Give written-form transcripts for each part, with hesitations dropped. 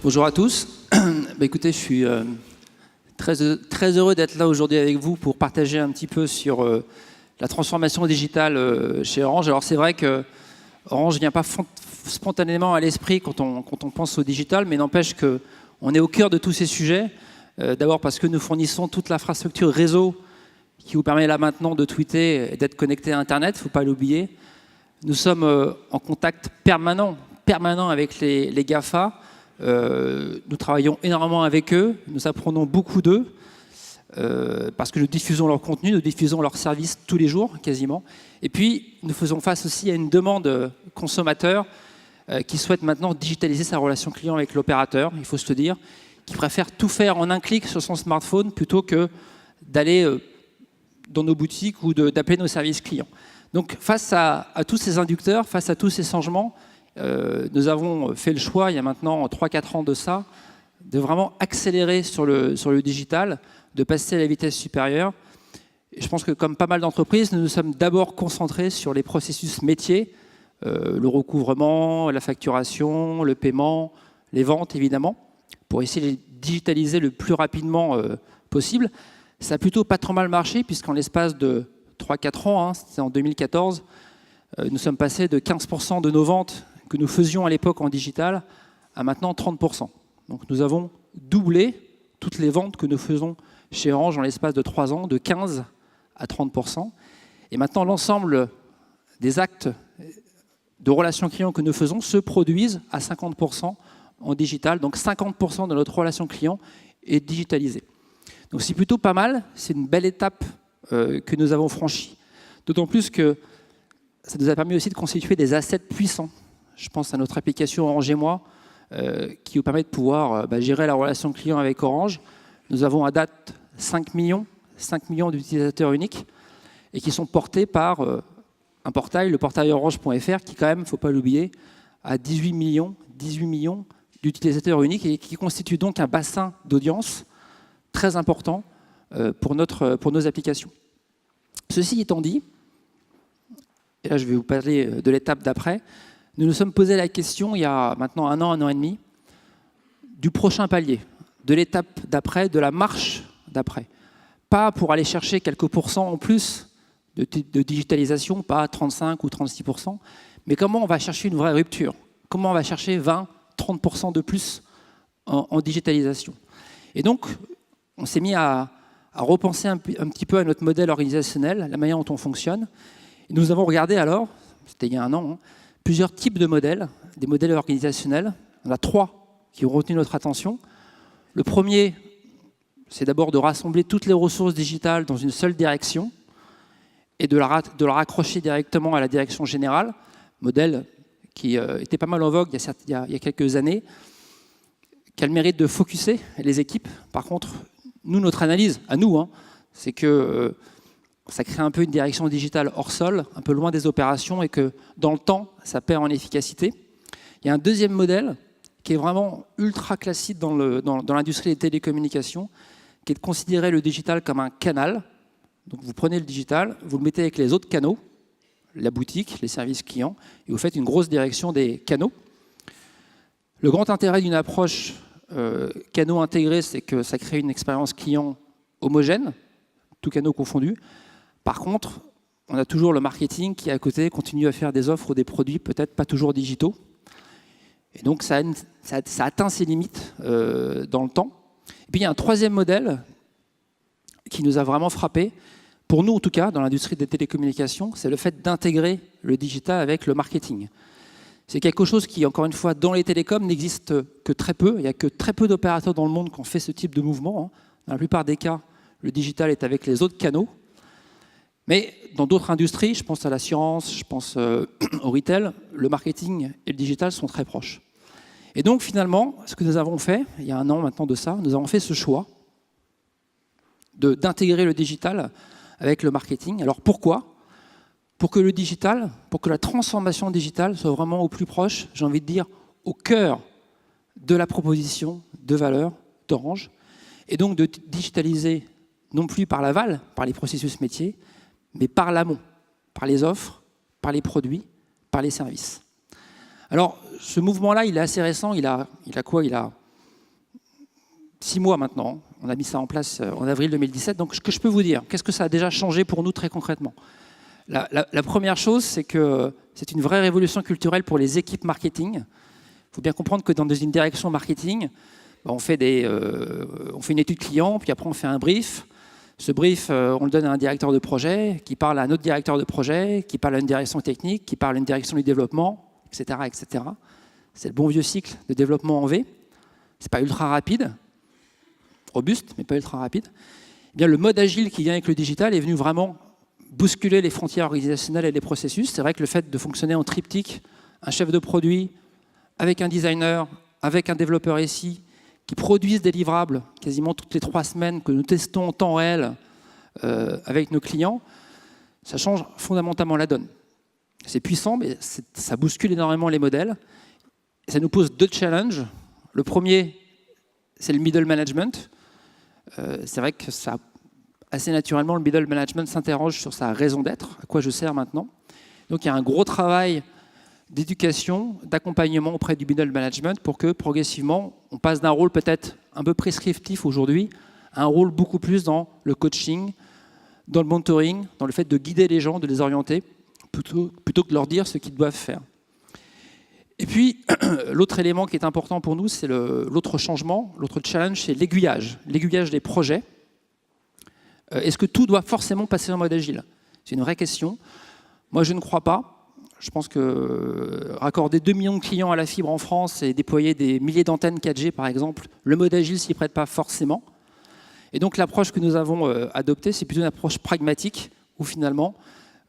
Bonjour à tous. Écoutez, je suis très heureux d'être là aujourd'hui avec vous pour partager un petit peu sur la transformation digitale chez Orange. Alors c'est vrai que Orange ne vient pas spontanément à l'esprit quand on pense au digital, mais n'empêche qu'on est au cœur de tous ces sujets. D'abord parce que nous fournissons toute l'infrastructure réseau qui vous permet là maintenant de tweeter et d'être connecté à Internet, il ne faut pas l'oublier. Nous sommes en contact permanent avec les GAFA. Nous travaillons énormément avec eux, nous apprenons beaucoup d'eux, parce que nous diffusons leur contenu, nous diffusons leurs services tous les jours, quasiment. Et puis, nous faisons face aussi à une demande consommateur qui souhaite maintenant digitaliser sa relation client avec l'opérateur, il faut se le dire, qui préfère tout faire en un clic sur son smartphone plutôt que d'aller dans nos boutiques ou d'appeler nos services clients. Donc, face à tous ces inducteurs, face à tous ces changements, nous avons fait le choix, il y a maintenant 3-4 ans de ça, de vraiment accélérer sur le digital, de passer à la vitesse supérieure. Et je pense que comme pas mal d'entreprises, nous nous sommes d'abord concentrés sur les processus métiers, le recouvrement, la facturation, le paiement, les ventes évidemment, pour essayer de les digitaliser le plus rapidement possible. Ça a plutôt pas trop mal marché, puisqu'en l'espace de 3-4 ans, c'était en 2014, nous sommes passés de 15% de nos ventes que nous faisions à l'époque en digital à maintenant 30%. Donc nous avons doublé toutes les ventes que nous faisons chez Orange en l'espace de 3 ans, de 15 à 30%. Et maintenant, l'ensemble des actes de relations clients que nous faisons se produisent à 50% en digital. Donc 50% de notre relation client est digitalisée. Donc c'est plutôt pas mal, c'est une belle étape que nous avons franchie. D'autant plus que ça nous a permis aussi de constituer des assets puissants. Je pense à notre application Orange et moi, qui vous permet de pouvoir gérer la relation client avec Orange. Nous avons à date 5 millions d'utilisateurs uniques et qui sont portés par un portail, le portail orange.fr, qui quand même, il ne faut pas l'oublier, a 18 millions d'utilisateurs uniques et qui constitue donc un bassin d'audience très important pour nos applications. Ceci étant dit, et là je vais vous parler de l'étape d'après, nous nous sommes posé la question il y a maintenant un an et demi, du prochain palier, de l'étape d'après, de la marche d'après. Pas pour aller chercher quelques pourcents en plus de digitalisation, pas 35 ou 36%, mais comment on va chercher une vraie rupture, comment on va chercher 20-30% de plus en digitalisation. Et donc, on s'est mis à repenser un petit peu à notre modèle organisationnel, la manière dont on fonctionne. Et nous avons regardé alors, c'était il y a un an, plusieurs types de modèles, des modèles organisationnels. On a 3 qui ont retenu notre attention. Le premier, c'est d'abord de rassembler toutes les ressources digitales dans une seule direction et de la raccrocher directement à la direction générale, modèle qui était pas mal en vogue il y a quelques années, qui a le mérite de focuser les équipes. Par contre, notre analyse, à nous, c'est que ça crée un peu une direction digitale hors sol, un peu loin des opérations, et que dans le temps, ça perd en efficacité. Il y a un deuxième modèle qui est vraiment ultra classique dans l'industrie des télécommunications, qui est de considérer le digital comme un canal. Donc vous prenez le digital, vous le mettez avec les autres canaux, la boutique, les services clients, et vous faites une grosse direction des canaux. Le grand intérêt d'une approche canaux intégrés, c'est que ça crée une expérience client homogène, tous canaux confondus. Par contre, on a toujours le marketing qui, à côté, continue à faire des offres ou des produits peut-être pas toujours digitaux. Et donc, ça atteint ses limites dans le temps. Et puis, il y a un troisième modèle qui nous a vraiment frappé, pour nous en tout cas, dans l'industrie des télécommunications, c'est le fait d'intégrer le digital avec le marketing. C'est quelque chose qui, encore une fois, dans les télécoms, n'existe que très peu. Il n'y a que très peu d'opérateurs dans le monde qui ont fait ce type de mouvement. Dans la plupart des cas, le digital est avec les autres canaux. Mais dans d'autres industries, je pense à l'assurance, je pense au retail, le marketing et le digital sont très proches. Et donc finalement, ce que nous avons fait, il y a un an maintenant de ça, nous avons fait ce choix d'intégrer le digital avec le marketing. Alors pourquoi ? Pour que le digital, pour que la transformation digitale soit vraiment au plus proche, j'ai envie de dire, au cœur de la proposition de valeur d'Orange, et donc de digitaliser non plus par l'aval, par les processus métiers, mais par l'amont, par les offres, par les produits, par les services. Alors, ce mouvement-là, il est assez récent, il a quoi ? Il a 6 mois maintenant. On a mis ça en place en avril 2017. Donc, ce que je peux vous dire, qu'est-ce que ça a déjà changé pour nous très concrètement? La première chose, c'est que c'est une vraie révolution culturelle pour les équipes marketing. Il faut bien comprendre que dans une direction marketing, on fait une étude client, puis après on fait un brief. Ce brief, on le donne à un directeur de projet, qui parle à un autre directeur de projet, qui parle à une direction technique, qui parle à une direction du développement, etc. etc. C'est le bon vieux cycle de développement en V. Ce n'est pas ultra rapide, robuste, mais pas ultra rapide. Eh bien, le mode agile qui vient avec le digital est venu vraiment bousculer les frontières organisationnelles et les processus. C'est vrai que le fait de fonctionner en triptyque, un chef de produit, avec un designer, avec un développeur SI, qui produisent des livrables quasiment toutes les 3 semaines, que nous testons en temps réel avec nos clients, ça change fondamentalement la donne. C'est puissant, mais ça bouscule énormément les modèles. Et ça nous pose 2 challenges. Le premier, c'est le middle management. C'est vrai que ça, assez naturellement, le middle management s'interroge sur sa raison d'être, à quoi je sers maintenant. Donc il y a un gros travail d'éducation, d'accompagnement auprès du middle management pour que progressivement, on passe d'un rôle peut-être un peu prescriptif aujourd'hui à un rôle beaucoup plus dans le coaching, dans le mentoring, dans le fait de guider les gens, de les orienter, plutôt que de leur dire ce qu'ils doivent faire. Et puis, l'autre élément qui est important pour nous, c'est l'autre changement, l'autre challenge, c'est l'aiguillage des projets. Est-ce que tout doit forcément passer en mode agile? C'est une vraie question. Moi, je ne crois pas. Je pense que raccorder 2 millions de clients à la fibre en France et déployer des milliers d'antennes 4G, par exemple, le mode agile s'y prête pas forcément. Et donc, l'approche que nous avons adoptée, c'est plutôt une approche pragmatique, où finalement,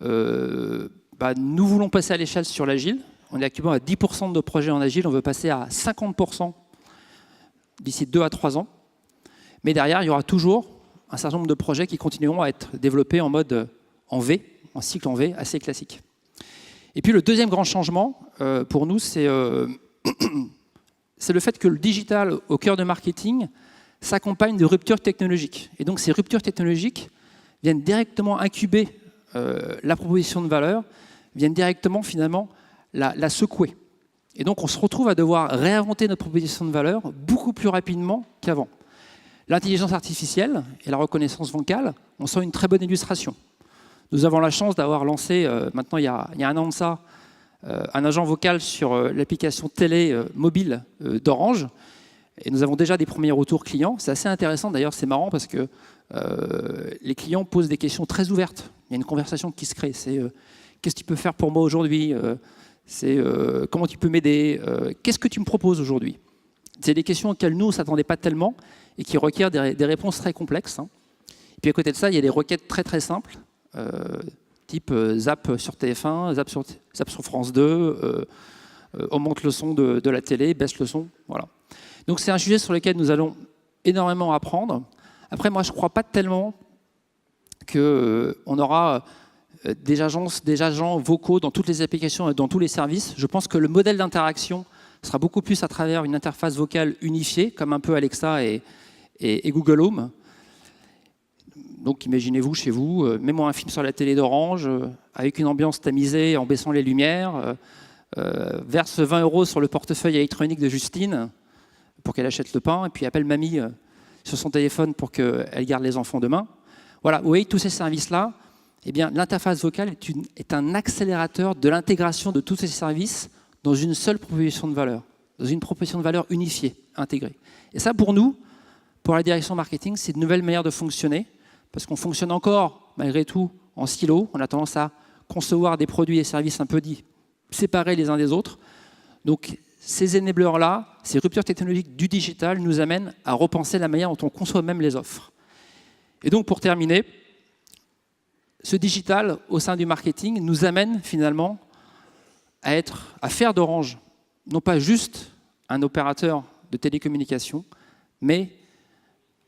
nous voulons passer à l'échelle sur l'agile. On est actuellement à 10% de nos projets en agile, on veut passer à 50% d'ici 2 à 3 ans. Mais derrière, il y aura toujours un certain nombre de projets qui continueront à être développés en mode en V, en cycle en V, assez classique. Et puis le deuxième grand changement pour nous, c'est le fait que le digital au cœur de marketing s'accompagne de ruptures technologiques. Et donc ces ruptures technologiques viennent directement incuber la proposition de valeur, viennent directement finalement la secouer. Et donc on se retrouve à devoir réinventer notre proposition de valeur beaucoup plus rapidement qu'avant. L'intelligence artificielle et la reconnaissance vocale en sont une très bonne illustration. Nous avons la chance d'avoir lancé, maintenant il y a 1 an de ça, un agent vocal sur l'application télé mobile d'Orange. Et nous avons déjà des premiers retours clients. C'est assez intéressant, d'ailleurs c'est marrant parce que les clients posent des questions très ouvertes. Il y a une conversation qui se crée. C'est qu'est-ce que tu peux faire pour moi aujourd'hui? C'est comment tu peux m'aider? Qu'est-ce que tu me proposes aujourd'hui? C'est des questions auxquelles nous, on ne s'attendait pas tellement et qui requièrent des réponses très complexes. Et puis à côté de ça, il y a des requêtes très très simples. Type zap sur TF1, zap sur France 2, augmente le son de la télé, baisse le son. Voilà. Donc c'est un sujet sur lequel nous allons énormément apprendre. Après, moi, je ne crois pas tellement qu'on aura des agents vocaux dans toutes les applications et dans tous les services. Je pense que le modèle d'interaction sera beaucoup plus à travers une interface vocale unifiée, comme un peu Alexa et Google Home. Donc imaginez-vous chez vous, mets-moi un film sur la télé d'Orange, avec une ambiance tamisée en baissant les lumières, verse 20 € sur le portefeuille électronique de Justine pour qu'elle achète le pain, et puis appelle mamie sur son téléphone pour qu'elle garde les enfants demain. Voilà, vous voyez, tous ces services-là, eh bien, l'interface vocale est un accélérateur de l'intégration de tous ces services dans une seule proposition de valeur, dans une proposition de valeur unifiée, intégrée. Et ça, pour nous, pour la direction marketing, c'est une nouvelle manière de fonctionner, parce qu'on fonctionne encore, malgré tout, en silo. On a tendance à concevoir des produits et services un peu séparés les uns des autres. Donc, ces enablers-là, ces ruptures technologiques du digital nous amènent à repenser la manière dont on conçoit même les offres. Et donc, pour terminer, ce digital, au sein du marketing, nous amène finalement à faire d'Orange, non pas juste un opérateur de télécommunications, mais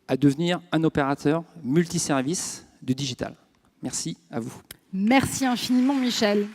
à devenir un opérateur multiservice du digital. Merci à vous. Merci infiniment, Michel.